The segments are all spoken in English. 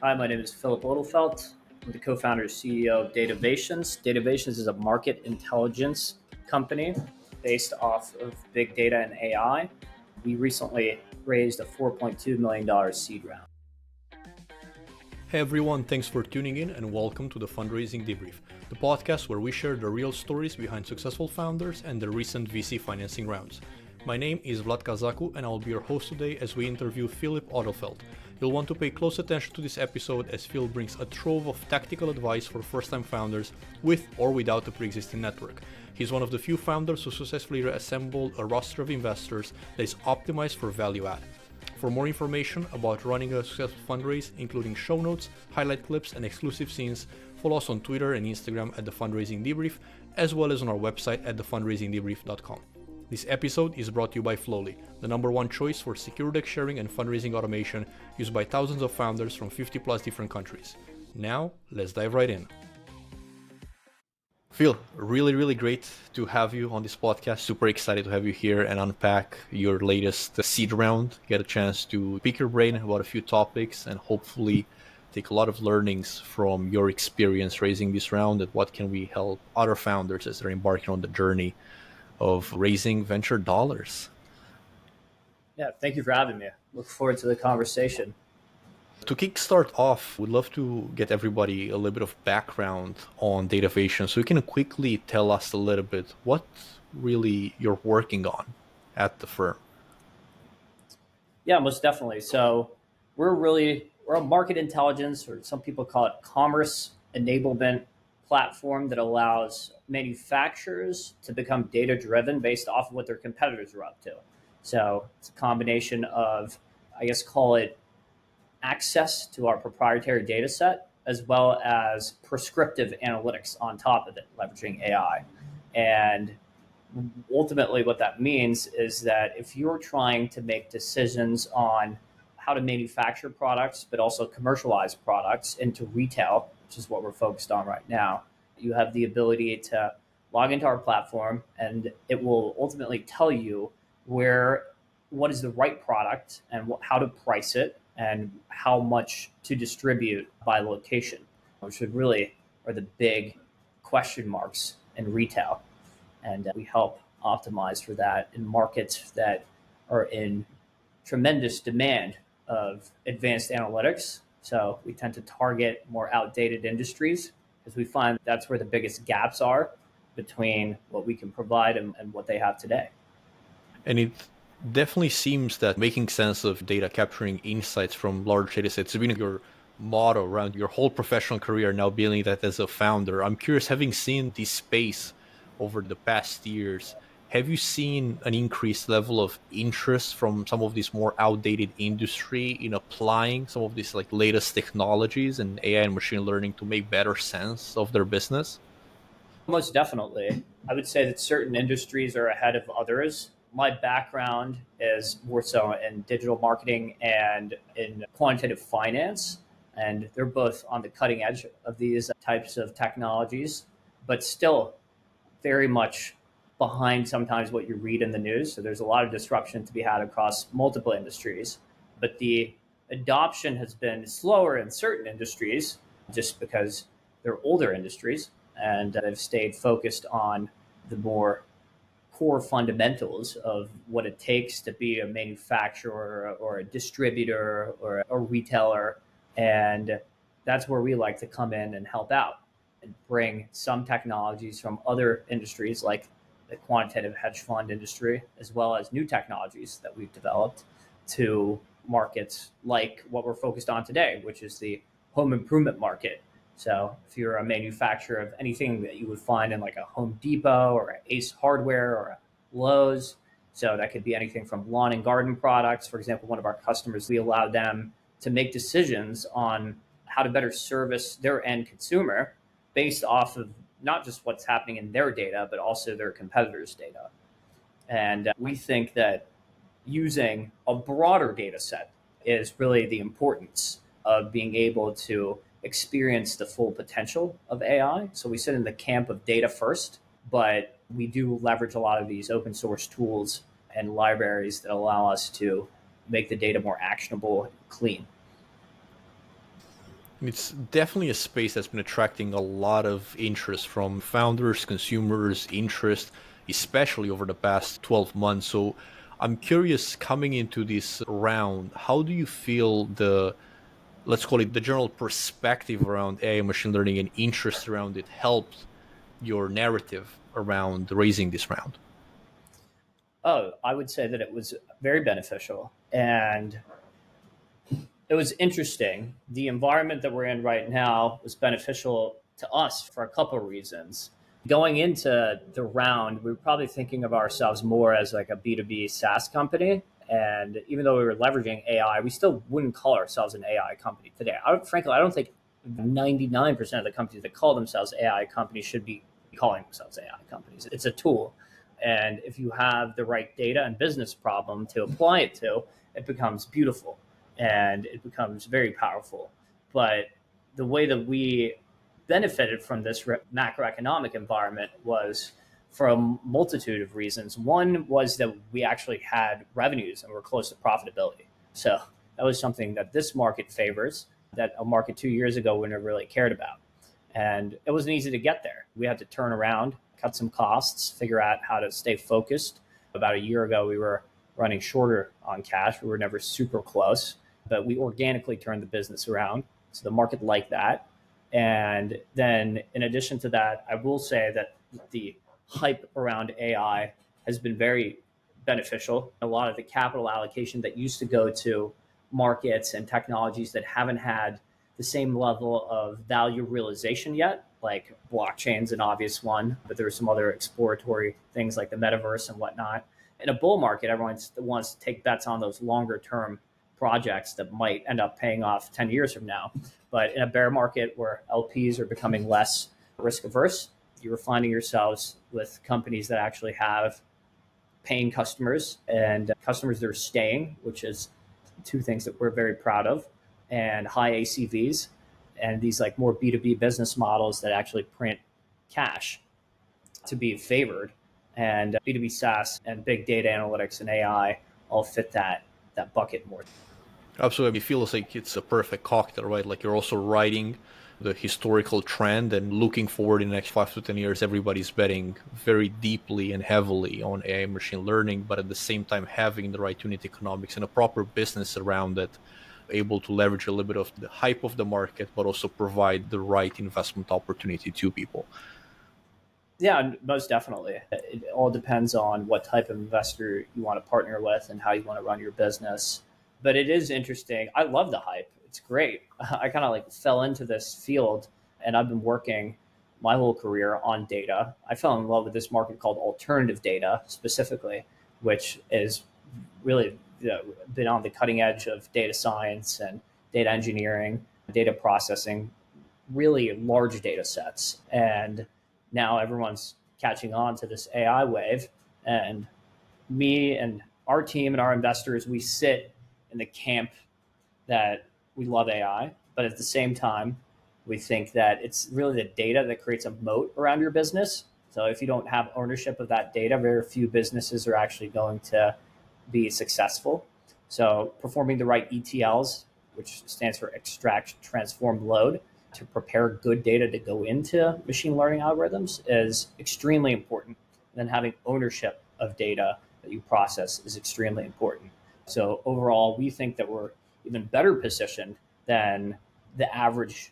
Hi, my name is Philip Odelfelt. I'm the co-founder and CEO of Datavations. Datavations is a market intelligence company based off of big data and AI. We recently raised a $4.2 million seed round. Hey everyone, thanks for tuning in and welcome to the Fundraising Debrief, the podcast where we share the real stories behind successful founders and their recent VC financing rounds. My name is Vlad Cazacu and I'll be your host today as we interview Philip Odelfelt. You'll want to pay close attention to this episode as Phil brings a trove of tactical advice for first-time founders with or without a pre-existing network. He's one of the few founders who successfully assembled a roster of investors that is optimized for value add. For more information about running a successful fundraise, including show notes, highlight clips, and exclusive scenes, follow us on Twitter and Instagram at The Fundraising Debrief, as well as on our website at thefundraisingdebrief.com. This episode is brought to you by Flowlie, the number one choice for secure deck sharing and fundraising automation used by thousands of founders from 50 plus different countries. Now, let's dive right in. Phil, really great to have you on this podcast. Super excited to have you here and unpack your latest seed round. Get a chance to pick your brain about a few topics and hopefully take a lot of learnings from your experience raising this round and what can we help other founders as they're embarking on the journey of raising venture dollars. Yeah, thank you for having me. Look forward to the conversation. To kickstart off, we'd love to get everybody a little bit of background on Datavations, so you can quickly tell us a little bit what really you're working on at the firm. Yeah, most definitely. So we're a market intelligence, or some people call it commerce enablement platform that allows manufacturers to become data driven based off of what their competitors are up to. So it's a combination of, I guess, call it access to our proprietary data set, as well as prescriptive analytics on top of it, leveraging AI. And ultimately, what that means is that if you're trying to make decisions on how to manufacture products, but also commercialize products into retail, which is what we're focused on right now, you have the ability to log into our platform and it will ultimately tell you what is the right product and how to price it and how much to distribute by location, which really are the big question marks in retail. And we help optimize for that in markets that are in tremendous demand of advanced analytics. So we tend to target more outdated industries because we find that's where the biggest gaps are between what we can provide and what they have today. And it definitely seems that making sense of data, capturing insights from large data sets has been your motto around your whole professional career, now building that as a founder. I'm curious, having seen this space over the past years, have you seen an increased level of interest from some of these more outdated industry in applying some of these like latest technologies and AI and machine learning to make better sense of their business? Most definitely. I would say that certain industries are ahead of others. My background is more so in digital marketing and in quantitative finance, and they're both on the cutting edge of these types of technologies, but still very much behind sometimes what you read in the news. So there's a lot of disruption to be had across multiple industries, but the adoption has been slower in certain industries just because they're older industries and they've stayed focused on the more core fundamentals of what it takes to be a manufacturer or a distributor or a retailer. And that's where we like to come in and help out and bring some technologies from other industries like the quantitative hedge fund industry, as well as new technologies that we've developed to markets like what we're focused on today, which is the home improvement market. So if you're a manufacturer of anything that you would find in like a Home Depot or an Ace Hardware or a Lowe's, so that could be anything from lawn and garden products. For example, one of our customers, we allow them to make decisions on how to better service their end consumer based off of not just what's happening in their data, but also their competitors' data. And we think that using a broader data set is really the importance of being able to experience the full potential of AI. So we sit in the camp of data first, but we do leverage a lot of these open source tools and libraries that allow us to make the data more actionable and clean. It's definitely a space that's been attracting a lot of interest from founders, consumers, interest, especially over the past 12 months. So I'm curious, coming into this round, how do you feel let's call it the general perspective around AI machine learning and interest around it helped your narrative around raising this round? Oh, I would say that it was very beneficial. And it was interesting. The environment that we're in right now was beneficial to us for a couple of reasons. Going into the round, we were probably thinking of ourselves more as like a B2B SaaS company. And even though we were leveraging AI, we still wouldn't call ourselves an AI company today. Frankly, I don't think 99% of the companies that call themselves AI companies should be calling themselves AI companies. It's a tool. And if you have the right data and business problem to apply it to, it becomes beautiful and it becomes very powerful. But the way that we benefited from this macroeconomic environment was for a multitude of reasons. One was that we actually had revenues and were close to profitability. So that was something that this market favors that a market 2 years ago wouldn't have really cared about. And it wasn't easy to get there. We had to turn around, cut some costs, figure out how to stay focused. About a year ago, we were running shorter on cash. We were never super close, but we organically turned the business around. So the market liked that. And then in addition to that, I will say that the hype around AI has been very beneficial. A lot of the capital allocation that used to go to markets and technologies that haven't had the same level of value realization yet, like blockchain's an obvious one, but there are some other exploratory things like the metaverse and whatnot. In a bull market, everyone wants to take bets on those longer term projects that might end up paying off 10 years from now. But in a bear market where LPs are becoming less risk averse, you're finding yourselves with companies that actually have paying customers and customers that are staying, which is two things that we're very proud of, and high ACVs, and these like more B2B business models that actually print cash to be favored. And B2B SaaS and big data analytics and AI all fit that bucket more. Absolutely. It feels like it's a perfect cocktail, right? Like you're also riding the historical trend and looking forward in the next 5 to 10 years, everybody's betting very deeply and heavily on AI machine learning, but at the same time having the right unit economics and a proper business around it, able to leverage a little bit of the hype of the market, but also provide the right investment opportunity to people. Yeah, most definitely. It all depends on what type of investor you want to partner with and how you want to run your business. But it is interesting. I love the hype. It's great. I kind of like fell into this field and I've been working my whole career on data. I fell in love with this market called alternative data specifically, which is really been on the cutting edge of data science and data engineering, data processing, really large data sets. And now everyone's catching on to this AI wave. And me and our team and our investors, we sit in the camp that we love AI, but at the same time, we think that it's really the data that creates a moat around your business. So if you don't have ownership of that data, very few businesses are actually going to be successful. So performing the right ETLs, which stands for extract, transform, load, to prepare good data to go into machine learning algorithms is extremely important. And then having ownership of data that you process is extremely important. So overall, we think that we're even better positioned than the average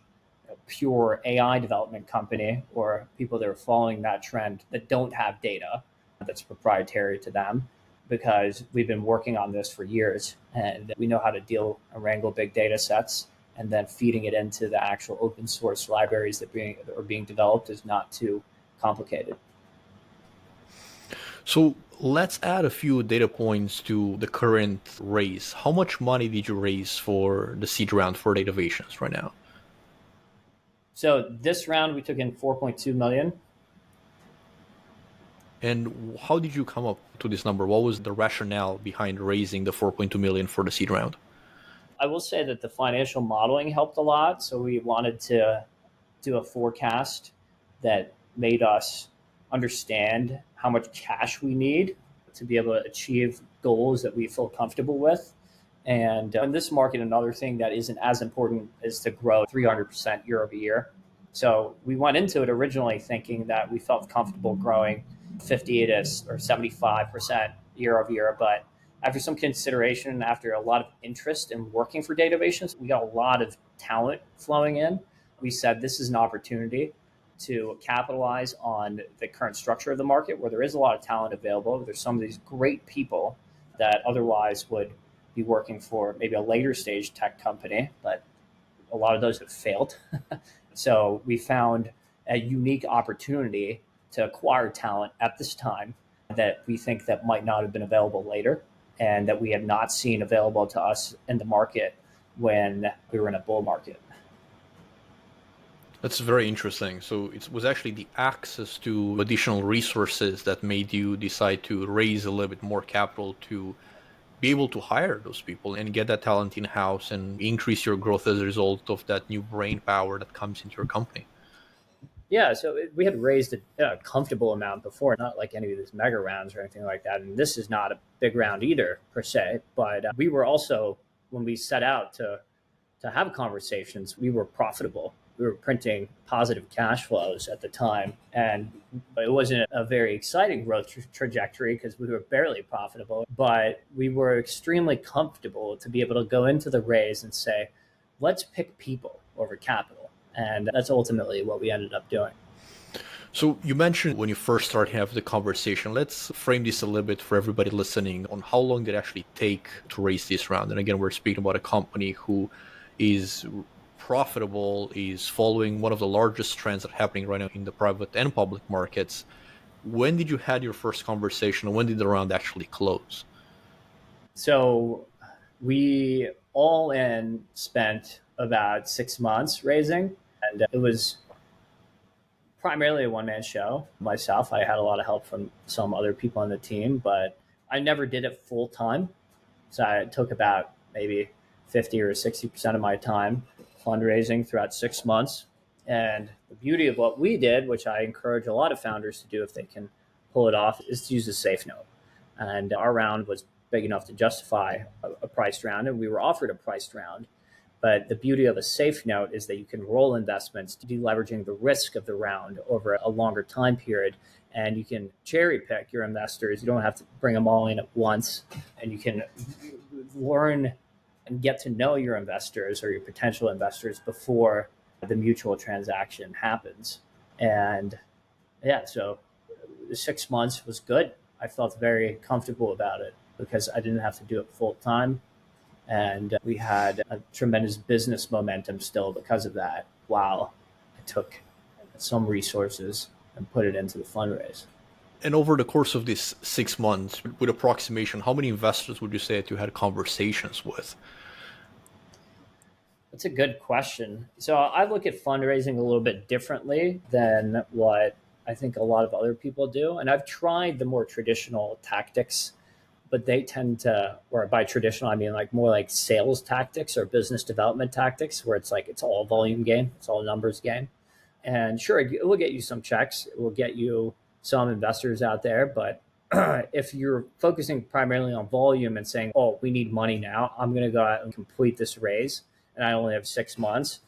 pure AI development company or people that are following that trend that don't have data that's proprietary to them, because we've been working on this for years and we know how to deal and wrangle big data sets, and then feeding it into the actual open source libraries that are being developed is not too complicated. So let's add a few data points to the current raise. How much money did you raise for the seed round for Datavations right now? So this round we took in 4.2 million. And how did you come up to this number? What was the rationale behind raising the 4.2 million for the seed round? I will say that the financial modeling helped a lot. So we wanted to do a forecast that made us understand how much cash we need to be able to achieve goals that we feel comfortable with. And in this market, another thing that isn't as important is to grow 300% year over year. So we went into it originally thinking that we felt comfortable growing 50 to or 75% year over year. But after some consideration, after a lot of interest in working for Datavations, we got a lot of talent flowing in. We said this is an opportunity to capitalize on the current structure of the market where there is a lot of talent available. There's some of these great people that otherwise would be working for maybe a later stage tech company, but a lot of those have failed. So we found a unique opportunity to acquire talent at this time that we think that might not have been available later and that we had not seen available to us in the market when we were in a bull market. That's very interesting. So it was actually the access to additional resources that made you decide to raise a little bit more capital to be able to hire those people and get that talent in-house and increase your growth as a result of that new brain power that comes into your company. Yeah, so we had raised a comfortable amount before, not like any of these mega rounds or anything like that. And this is not a big round either, per se. But we were also, when we set out to have conversations, we were profitable. We were printing positive cash flows at the time. And it wasn't a very exciting growth trajectory because we were barely profitable, but we were extremely comfortable to be able to go into the raise and say, let's pick people over capital. And that's ultimately what we ended up doing. So you mentioned when you first started having the conversation, let's frame this a little bit for everybody listening on how long did it actually take to raise this round. And again, we're speaking about a company who is profitable, is following one of the largest trends that are happening right now in the private and public markets. When did you had your first conversation? When did the round actually close? So we all in spent about 6 months raising, and it was primarily a one-man show. Myself, I had a lot of help from some other people on the team, but I never did it full time. So I took about maybe 50 or 60% of my time fundraising throughout 6 months. And the beauty of what we did, which I encourage a lot of founders to do if they can pull it off, is to use a safe note. And our round was big enough to justify a priced round, and we were offered a priced round. But the beauty of a safe note is that you can roll investments to deleveraging the risk of the round over a longer time period. And you can cherry pick your investors. You don't have to bring them all in at once. And you can learn and get to know your investors or your potential investors before the mutual transaction happens. And yeah, so 6 months was good. I felt very comfortable about it because I didn't have to do it full time. And we had a tremendous business momentum still because of that, while I took some resources and put it into the fundraise. And over the course of these 6 months, with approximation, how many investors would you say that you had conversations with? That's a good question. So I look at fundraising a little bit differently than what I think a lot of other people do. And I've tried the more traditional tactics, but they tend to, or by traditional, I mean like more like sales tactics or business development tactics, where it's like it's all volume game, it's all numbers game. And sure, it will get you some checks, it will get you some investors out there, but if you're focusing primarily on volume and saying, oh, we need money now, I'm going to go out and complete this raise, and I only have 6 months,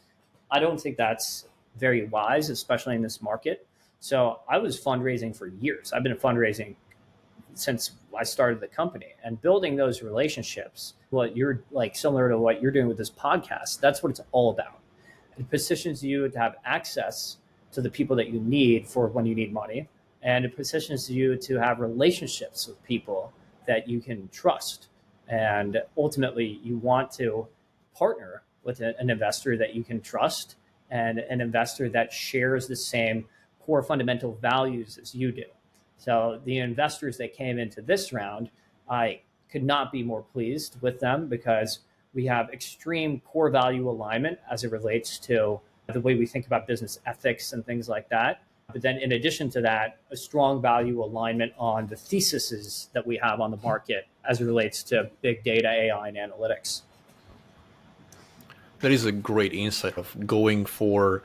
I don't think that's very wise, especially in this market. So I was fundraising for years. I've been fundraising since I started the company, and building those relationships, what you're like, similar to what you're doing with this podcast, that's what it's all about. It positions you to have access to the people that you need for when you need money. And it positions you to have relationships with people that you can trust. And ultimately, you want to partner with an investor that you can trust and an investor that shares the same core fundamental values as you do. So the investors that came into this round, I could not be more pleased with them because we have extreme core value alignment as it relates to the way we think about business ethics and things like that. But then in addition to that, a strong value alignment on the theses that we have on the market as it relates to big data, AI, and analytics. That is a great insight of going for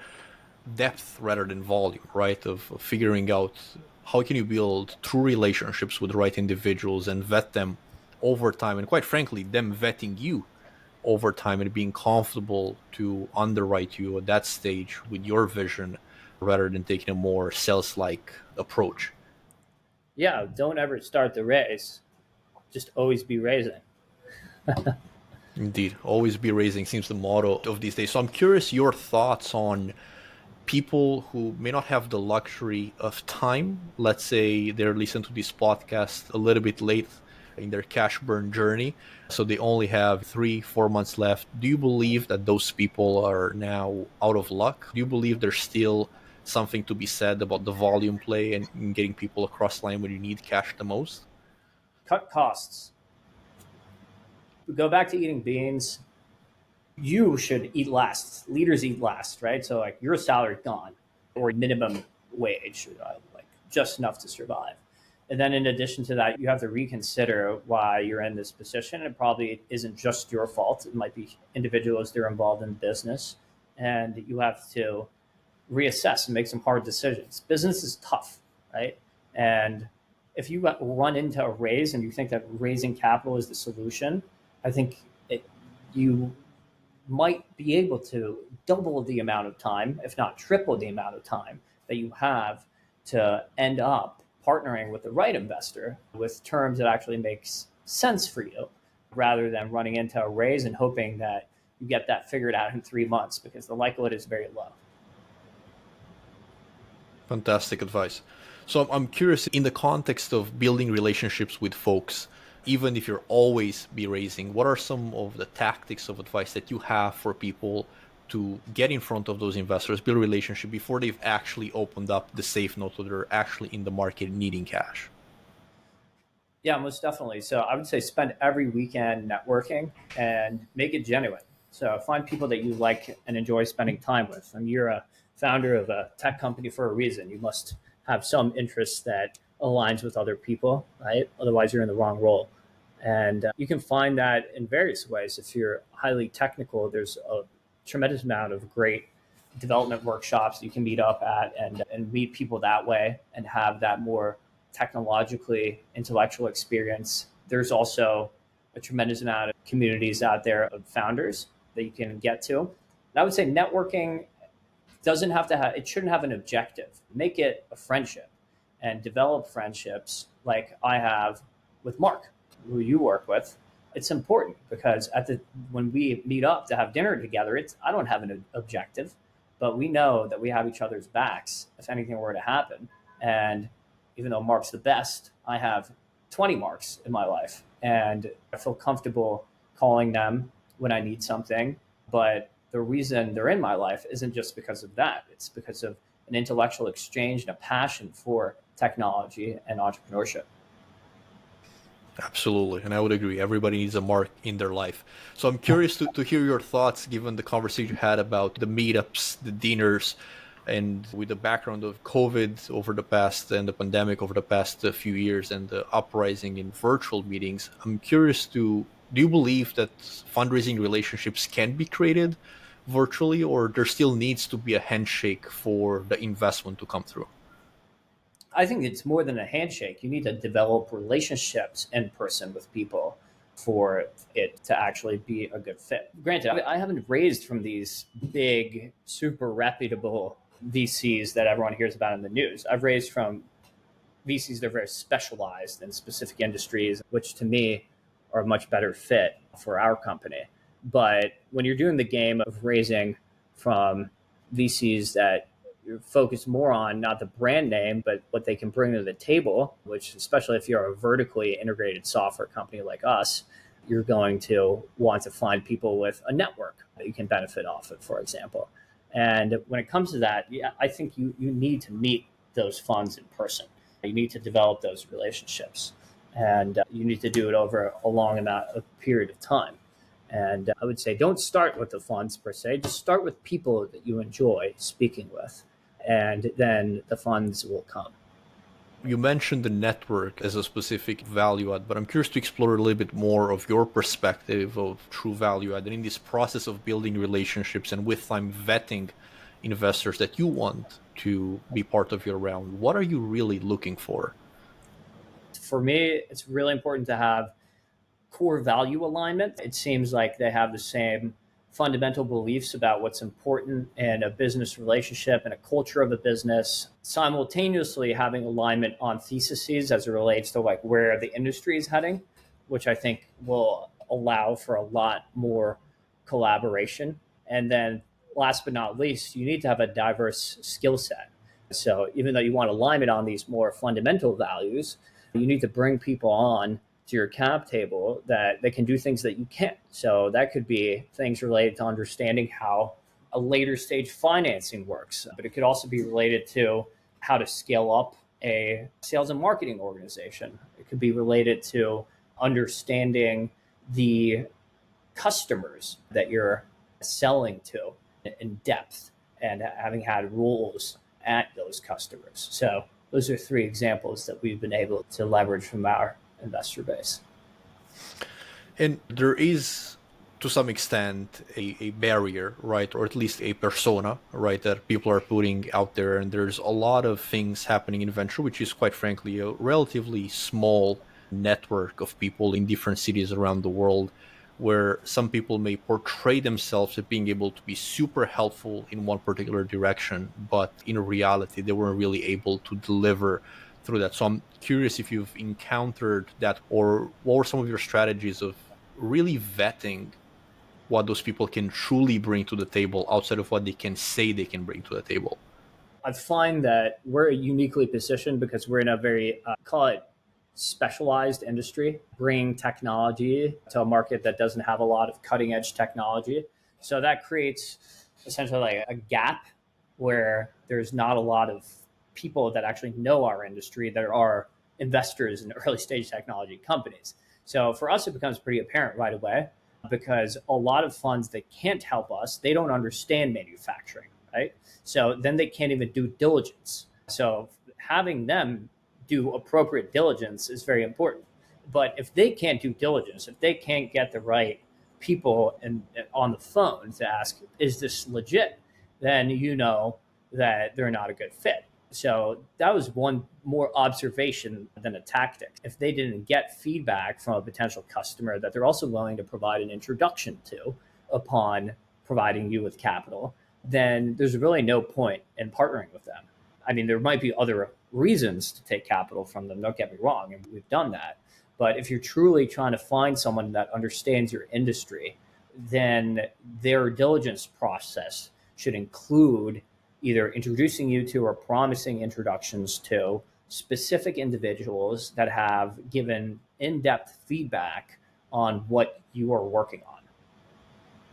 depth rather than volume, right? Of figuring out how can you build true relationships with the right individuals and vet them over time, and quite frankly, them vetting you over time and being comfortable to underwrite you at that stage with your vision rather than taking a more sales-like approach. Yeah, don't ever start the race. Just always be raising. Indeed, always be raising seems the motto of these days. So I'm curious your thoughts on people who may not have the luxury of time. Let's say they're listening to this podcast a little bit late in their cash burn journey, so they only have 3-4 months left. Do you believe that those people are now out of luck? Do you believe there's still something to be said about the volume play and getting people across line when you need cash the most? Cut costs. Go back to eating beans. You should eat last. Leaders eat last, right? So like your salary gone or minimum wage, like just enough to survive. And then in addition to that, you have to reconsider why you're in this position. It probably isn't just your fault. It might be individuals that are involved in business, and you have to reassess and make some hard decisions. Business is tough, right? And if you run into a raise and you think that raising capital is the solution, I think you might be able to double the amount of time, if not triple the amount of time that you have to end up partnering with the right investor with terms that actually makes sense for you rather than running into a raise and hoping that you get that figured out in 3 months, because the likelihood is very low. Fantastic advice. So I'm curious, in the context of building relationships with folks, even if you're always be raising, what are some of the tactics of advice that you have for people to get in front of those investors, build a relationship before they've actually opened up the safe note or they're actually in the market needing cash? Yeah, most definitely. So I would say spend every weekend networking and make it genuine. So find people that you like and enjoy spending time with. I mean, you're a founder of a tech company for a reason. You must have some interest that aligns with other people, right? Otherwise, you're in the wrong role. And you can find that in various ways. If you're highly technical, there's a tremendous amount of great development workshops you can meet up at and meet people that way and have that more technologically intellectual experience. There's also a tremendous amount of communities out there of founders that you can get to. And I would say networking doesn't have to have, it shouldn't have an objective. Make it a friendship and develop friendships like I have with Mark, who you work with. It's important because when we meet up to have dinner together, I don't have an objective, but we know that we have each other's backs if anything were to happen. And even though Mark's the best, I have 20 Marks in my life, and I feel comfortable calling them when I need something. But the reason they're in my life isn't just because of that. It's because of an intellectual exchange and a passion for technology and entrepreneurship. Absolutely. And I would agree. Everybody needs a Mark in their life. So I'm curious to hear your thoughts, given the conversation you had about the meetups, the dinners, and with the background of COVID over the past and the pandemic over the past few years and the uprising in virtual meetings. I'm curious do you believe that fundraising relationships can be created virtually, or there still needs to be a handshake for the investment to come through? I think it's more than a handshake. You need to develop relationships in person with people for it to actually be a good fit. Granted, I haven't raised from these big, super reputable VCs that everyone hears about in the news. I've raised from VCs that are very specialized in specific industries, which to me are a much better fit for our company. But when you're doing the game of raising from VCs that you're focused more on not the brand name, but what they can bring to the table, which especially if you're a vertically integrated software company like us, you're going to want to find people with a network that you can benefit off of, for example. And when it comes to that, yeah, I think you need to meet those funds in person. You need to develop those relationships, and you need to do it over a long amount of period of time. And I would say don't start with the funds per se, just start with people that you enjoy speaking with, and then the funds will come. You mentioned the network as a specific value add, but I'm curious to explore a little bit more of your perspective of true value add and in this process of building relationships and with time vetting investors that you want to be part of your round. What are you really looking for? For me, it's really important to have core value alignment. It seems like they have the same fundamental beliefs about what's important in a business relationship and a culture of a business, simultaneously having alignment on theses as it relates to like where the industry is heading, which I think will allow for a lot more collaboration. And then last but not least, you need to have a diverse skill set. So even though you want alignment on these more fundamental values, you need to bring people on to your cap table that they can do things that you can't. So that could be things related to understanding how a later stage financing works, but it could also be related to how to scale up a sales and marketing organization. It could be related to understanding the customers that you're selling to in depth and having had roles at those customers. So those are three examples that we've been able to leverage from our investor base. And there is, to some extent, a barrier, right? Or at least a persona, right? That people are putting out there. And there's a lot of things happening in venture, which is quite frankly a relatively small network of people in different cities around the world, where some people may portray themselves as being able to be super helpful in one particular direction, but in reality, they weren't really able to deliver through that. So I'm curious if you've encountered that, or what were some of your strategies of really vetting what those people can truly bring to the table outside of what they can say they can bring to the table? I find that we're uniquely positioned because we're in a very, call it specialized industry, bringing technology to a market that doesn't have a lot of cutting edge technology. So that creates essentially like a gap where there's not a lot of people that actually know our industry that are investors in early stage technology companies. So for us, it becomes pretty apparent right away because a lot of funds that can't help us, they don't understand manufacturing, right? So then they can't even do diligence. So having them do appropriate diligence is very important. But if they can't do diligence, if they can't get the right people on the phone to ask, is this legit? Then you know that they're not a good fit. So that was one more observation than a tactic. If they didn't get feedback from a potential customer that they're also willing to provide an introduction to upon providing you with capital, then there's really no point in partnering with them. I mean, there might be other reasons to take capital from them, don't get me wrong, and we've done that. But if you're truly trying to find someone that understands your industry, then their diligence process should include either introducing you to or promising introductions to specific individuals that have given in-depth feedback on what you are working on.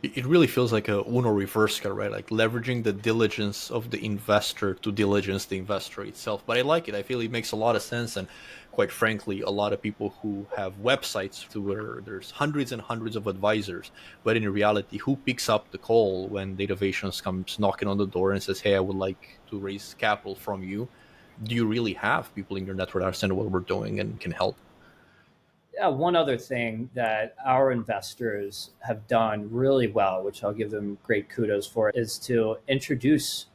It really feels like a Uno reverse card, right? Like leveraging the diligence of the investor to diligence the investor itself. But I like it. I feel it makes a lot of sense. And quite frankly, a lot of people who have websites to where there's hundreds and hundreds of advisors, but in reality, who picks up the call when Datavations comes knocking on the door and says, hey, I would like to raise capital from you? Do you really have people in your network that understand what we're doing and can help? Yeah, one other thing that our investors have done really well, which I'll give them great kudos for, is to introduce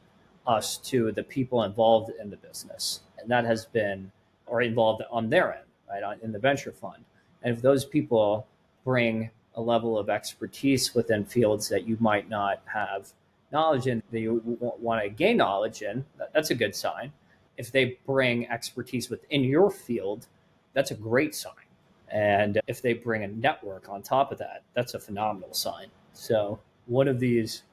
us to the people involved in the business. And that has been, or involved on their end, right, in the venture fund. And if those people bring a level of expertise within fields that you might not have knowledge in, that you want to gain knowledge in, that's a good sign. If they bring expertise within your field, that's a great sign. And if they bring a network on top of that, that's a phenomenal sign. So one of these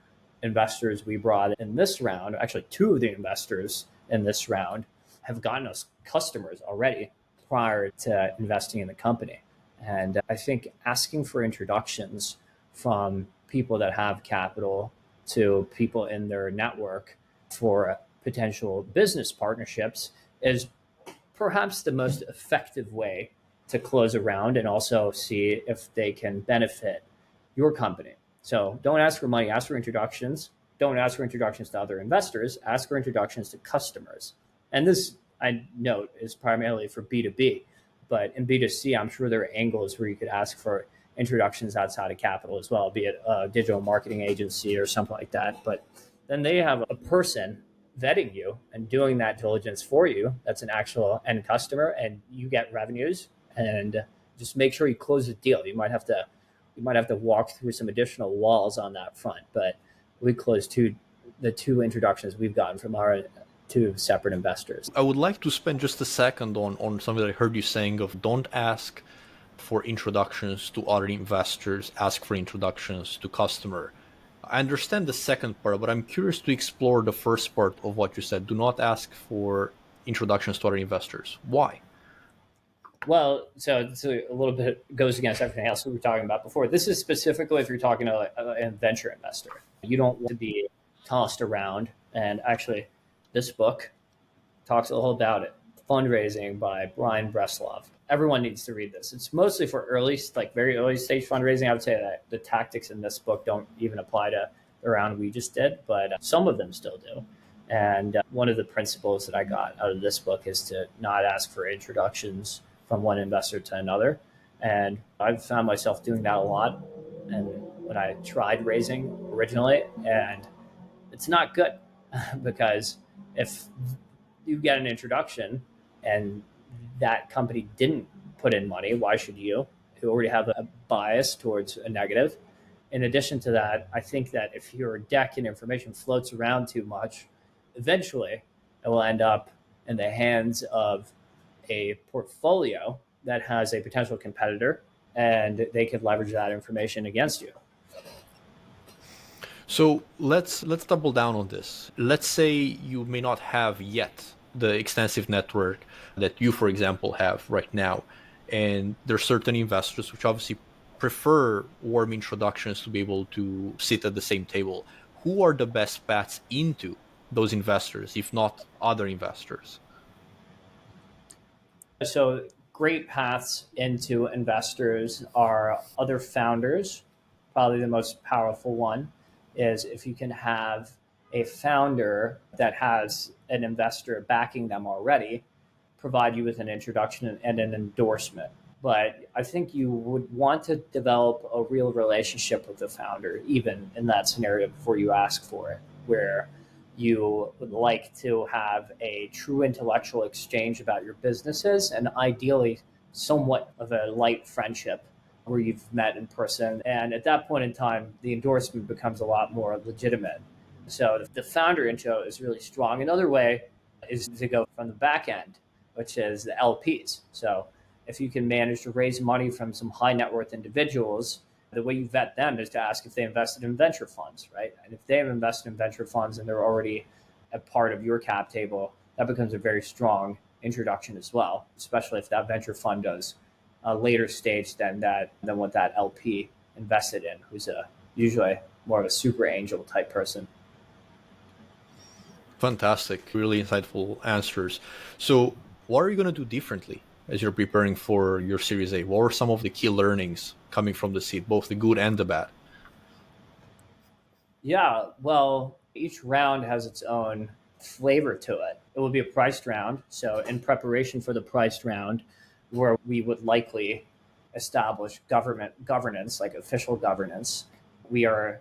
investors we brought in this round, actually two of the investors in this round, have gotten us customers already prior to investing in the company. And I think asking for introductions from people that have capital to people in their network for potential business partnerships is perhaps the most effective way to close a round and also see if they can benefit your company. So don't ask for money, ask for introductions. Don't ask for introductions to other investors, ask for introductions to customers. And this, I note, is primarily for B2B. But in B2C, I'm sure there are angles where you could ask for introductions outside of capital as well, be it a digital marketing agency or something like that. But then they have a person vetting you and doing that diligence for you. That's an actual end customer, and you get revenues and just make sure you close the deal. You might have to walk through some additional walls on that front, but we closed the two introductions we've gotten from our two separate investors. I would like to spend just a second on something that I heard you saying of don't ask for introductions to other investors, ask for introductions to customer. I understand the second part, but I'm curious to explore the first part of what you said. Do not ask for introductions to other investors. Why? Well, so it's a little bit goes against everything else we were talking about before. This is specifically if you're talking to a venture investor. You don't want to be tossed around. And actually, this book talks all about it. Fundraising by Brian Breslov. Everyone needs to read this. It's mostly for very early stage fundraising. I would say that the tactics in this book don't even apply to the round we just did, but some of them still do. And one of the principles that I got out of this book is to not ask for introductions from one investor to another. And I've found myself doing that a lot. And when I tried raising originally, and it's not good because if you get an introduction and that company didn't put in money, why should you? You already have a bias towards a negative. In addition to that, I think that if your deck and information floats around too much, eventually it will end up in the hands of a portfolio that has a potential competitor, and they could leverage that information against you. So let's double down on this. Let's say you may not have yet the extensive network that you, for example, have right now, and there are certain investors which obviously prefer warm introductions to be able to sit at the same table. Who are the best paths into those investors, if not other investors? So great paths into investors are other founders. Probably the most powerful one is if you can have a founder that has an investor backing them already, provide you with an introduction and an endorsement. But I think you would want to develop a real relationship with the founder, even in that scenario, before you ask for it, where you would like to have a true intellectual exchange about your businesses and ideally somewhat of a light friendship where you've met in person. And at that point in time, the endorsement becomes a lot more legitimate. So the founder intro is really strong. Another way is to go from the back end, which is the LPs. So if you can manage to raise money from some high net worth individuals, the way you vet them is to ask if they invested in venture funds, right? And if they have invested in venture funds and they're already a part of your cap table, that becomes a very strong introduction as well, especially if that venture fund does a later stage than what that LP invested in, who's usually more of a super angel type person. Fantastic, really insightful answers. So what are you going to do differently as you're preparing for your Series A? What are some of the key learnings coming from the seed, both the good and the bad? Yeah, well, each round has its own flavor to it. It will be a priced round. So, in preparation for the priced round, where we would likely establish governance, like official governance, we are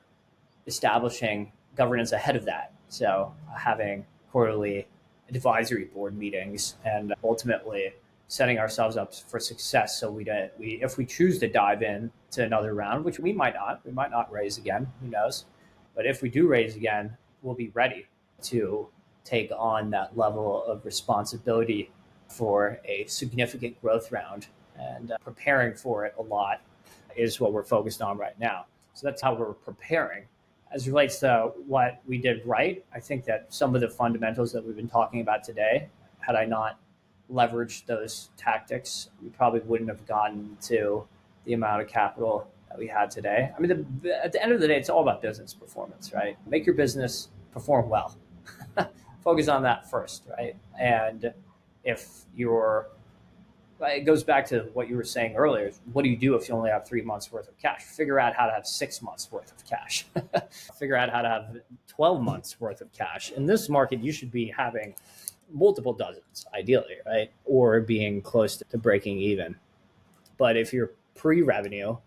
establishing governance ahead of that. So, having quarterly advisory board meetings and ultimately setting ourselves up for success. So if we choose to dive in to another round, which we might not raise again, who knows? But if we do raise again, we'll be ready to take on that level of responsibility for a significant growth round. And preparing for it a lot is what we're focused on right now. So that's how we're preparing. As it relates to what we did right, I think that some of the fundamentals that we've been talking about today, had I not leveraged those tactics, we probably wouldn't have gotten to the amount of capital that we had today. I mean, at the end of the day, it's all about business performance, right? Make your business perform well. Focus on that first, right? And if it goes back to what you were saying earlier. What do you do if you only have 3 months worth of cash? Figure out how to have 6 months worth of cash. Figure out how to have 12 months worth of cash. In this market, you should be having multiple dozens, ideally, right? Or being close to breaking even. But if you're pre-revenue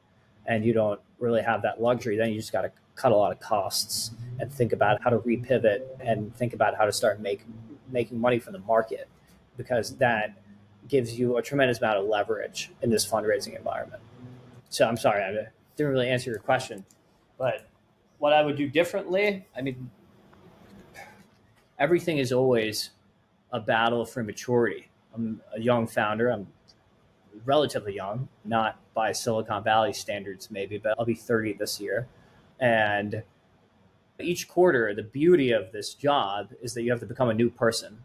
and you don't really have that luxury, then you just got to cut a lot of costs and think about how to repivot and think about how to start making money from the market, because that gives you a tremendous amount of leverage in this fundraising environment. So I'm sorry, I didn't really answer your question, but what I would do differently, I mean, everything is always a battle for maturity. I'm a young founder. I'm relatively young, not by Silicon Valley standards, maybe, but I'll be 30 this year. And each quarter, the beauty of this job is that you have to become a new person.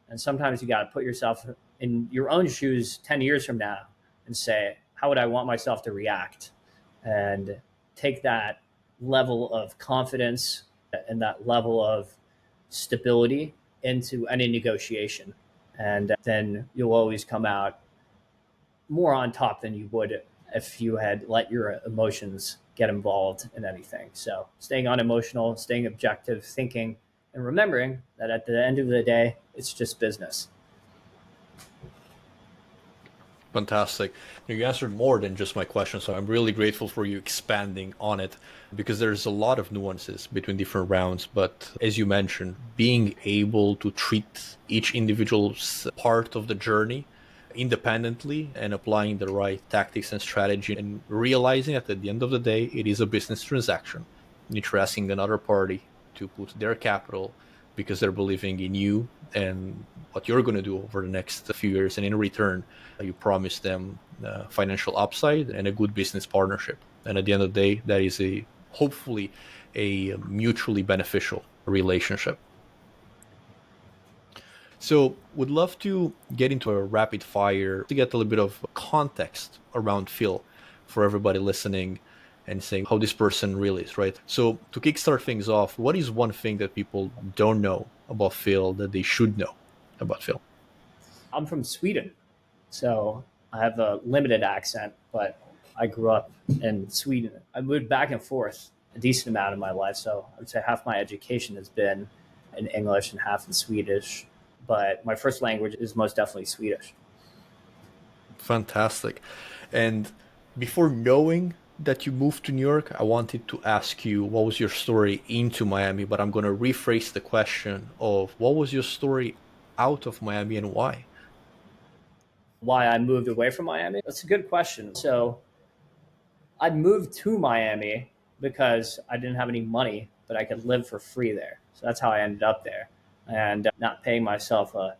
And sometimes you got to put yourself in your own shoes 10 years from now and say, how would I want myself to react? And take that level of confidence and that level of stability into any negotiation. And then you'll always come out more on top than you would if you had let your emotions get involved in anything. So staying unemotional, staying objective, thinking, and remembering that at the end of the day, it's just business. Fantastic. You answered more than just my question, so I'm really grateful for you expanding on it, because there's a lot of nuances between different rounds. But as you mentioned, being able to treat each individual's part of the journey independently and applying the right tactics and strategy, and realizing that at the end of the day, it is a business transaction. You're asking another party to put their capital because they're believing in you and what you're going to do over the next few years. And in return, you promise them financial upside and a good business partnership. And at the end of the day, that is hopefully a mutually beneficial relationship. So would love to get into a rapid fire to get a little bit of context around Phil for everybody listening and saying how this person really is, right? So to kickstart things off, what is one thing that people don't know about Phil that they should know about Phil? I'm from Sweden, so I have a limited accent, but I grew up in Sweden. I moved back and forth a decent amount of my life, so I would say half my education has been in English and half in Swedish, but my first language is most definitely Swedish. Fantastic. And before knowing that you moved to New York, I wanted to ask you what was your story into Miami, but I'm going to rephrase the question of what was your story out of Miami and why? Why I moved away from Miami? That's a good question. So I moved to Miami because I didn't have any money, but I could live for free there. So that's how I ended up there, and not paying myself a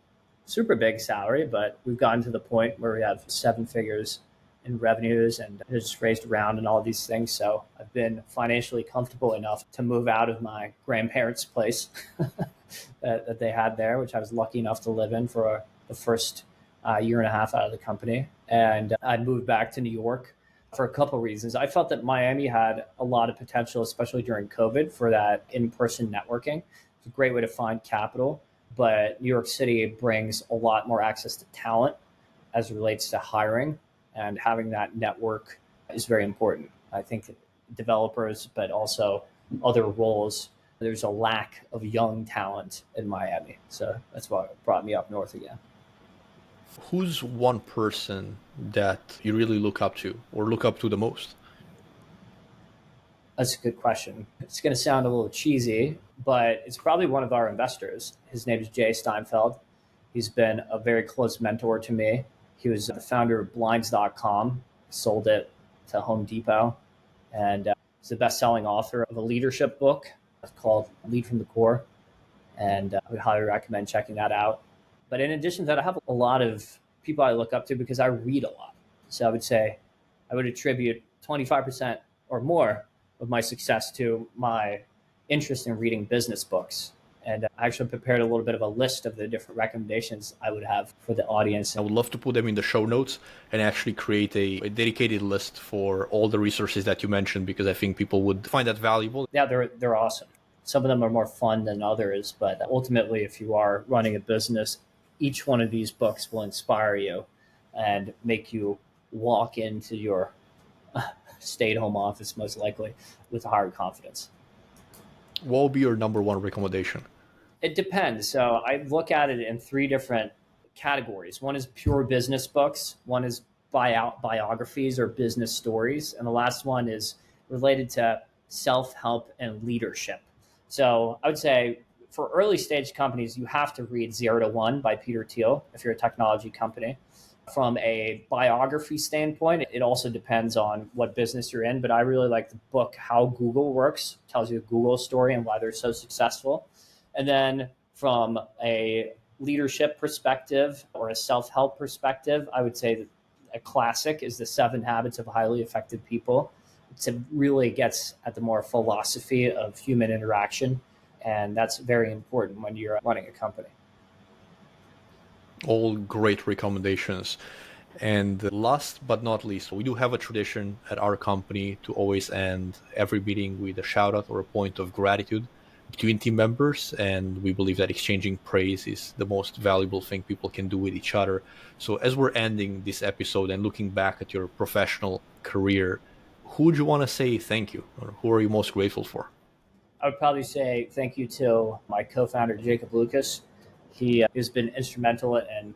super big salary, but we've gotten to the point where we have seven figures in revenues and just raised around and all these things. So I've been financially comfortable enough to move out of my grandparents' place that they had there, which I was lucky enough to live in for the first year and a half out of the company. And I moved back to New York for a couple of reasons. I felt that Miami had a lot of potential, especially during COVID, for that in-person networking. It's a great way to find capital, but New York City brings a lot more access to talent as it relates to hiring, and having that network is very important. I think developers, but also other roles, there's a lack of young talent in Miami. So that's what brought me up north again. Who's one person that you really look up to or look up to the most? That's a good question. It's going to sound a little cheesy, but it's probably one of our investors. His name is Jay Steinfeld. He's been a very close mentor to me. He was the founder of blinds.com, sold it to Home Depot, and he's the best-selling author of a leadership book called Lead from the Core, and I would highly recommend checking that out. But in addition to that, I have a lot of people I look up to because I read a lot. So I would say I would attribute 25% or more of my success to my interest in reading business books. And I actually prepared a little bit of a list of the different recommendations I would have for the audience. I would love to put them in the show notes and actually create a dedicated list for all the resources that you mentioned, because I think people would find that valuable. Yeah, they're awesome. Some of them are more fun than others, but ultimately, if you are running a business, each one of these books will inspire you and make you walk into your stay-at-home office, most likely, with a higher confidence. What will be your number one recommendation? It depends. So I look at it in three different categories. One is pure business books. One is biographies or business stories. And the last one is related to self-help and leadership. So I would say for early stage companies, you have to read 0 to 1 by Peter Thiel if you're a technology company. From a biography standpoint, it also depends on what business you're in, but I really like the book How Google Works. It tells you Google's story and why they're so successful. And then from a leadership perspective or a self-help perspective, I would say that a classic is The 7 Habits of Highly Effective People. It really gets at the more philosophy of human interaction, and that's very important when you're running a company. All great recommendations. And last but not least, we do have a tradition at our company to always end every meeting with a shout out or a point of gratitude between team members. And we believe that exchanging praise is the most valuable thing people can do with each other. So as we're ending this episode and looking back at your professional career, who would you want to say thank you, or who are you most grateful for? I would probably say thank you to my co-founder, Jacob Lucas. He has been instrumental in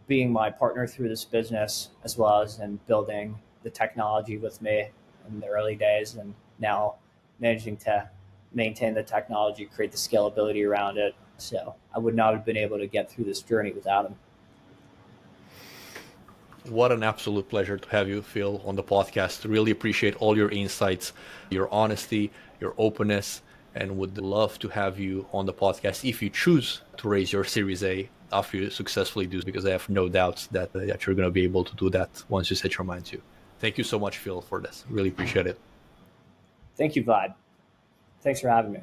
being my partner through this business, as well as in building the technology with me in the early days, and now managing to maintain the technology, create the scalability around it. So I would not have been able to get through this journey without him. What an absolute pleasure to have you, Phil, on the podcast. Really appreciate all your insights, your honesty, your openness, and would love to have you on the podcast if you choose to raise your Series A after you successfully do, because I have no doubts that you're going to be able to do that once you set your mind to. Thank you so much, Phil, for this. Really appreciate it. Thank you, Vlad. Thanks for having me.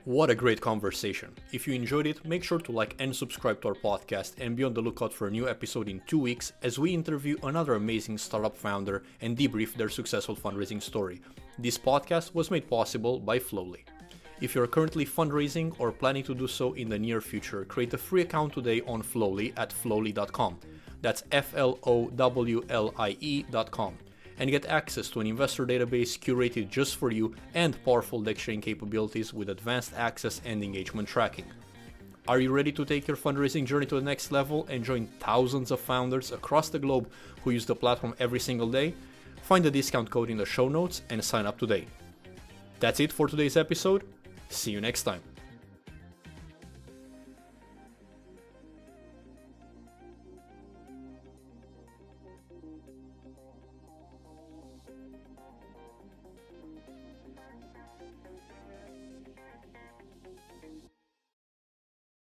What a great conversation. If you enjoyed it, make sure to like and subscribe to our podcast and be on the lookout for a new episode in 2 weeks as we interview another amazing startup founder and debrief their successful fundraising story. This podcast was made possible by Flowlie. If you're currently fundraising or planning to do so in the near future, create a free account today on Flowlie at flowlie.com. That's FLOWLIE.com. And get access to an investor database curated just for you and powerful deck sharing capabilities with advanced access and engagement tracking. Are you ready to take your fundraising journey to the next level and join thousands of founders across the globe who use the platform every single day? Find the discount code in the show notes and sign up today. That's it for today's episode. See you next time.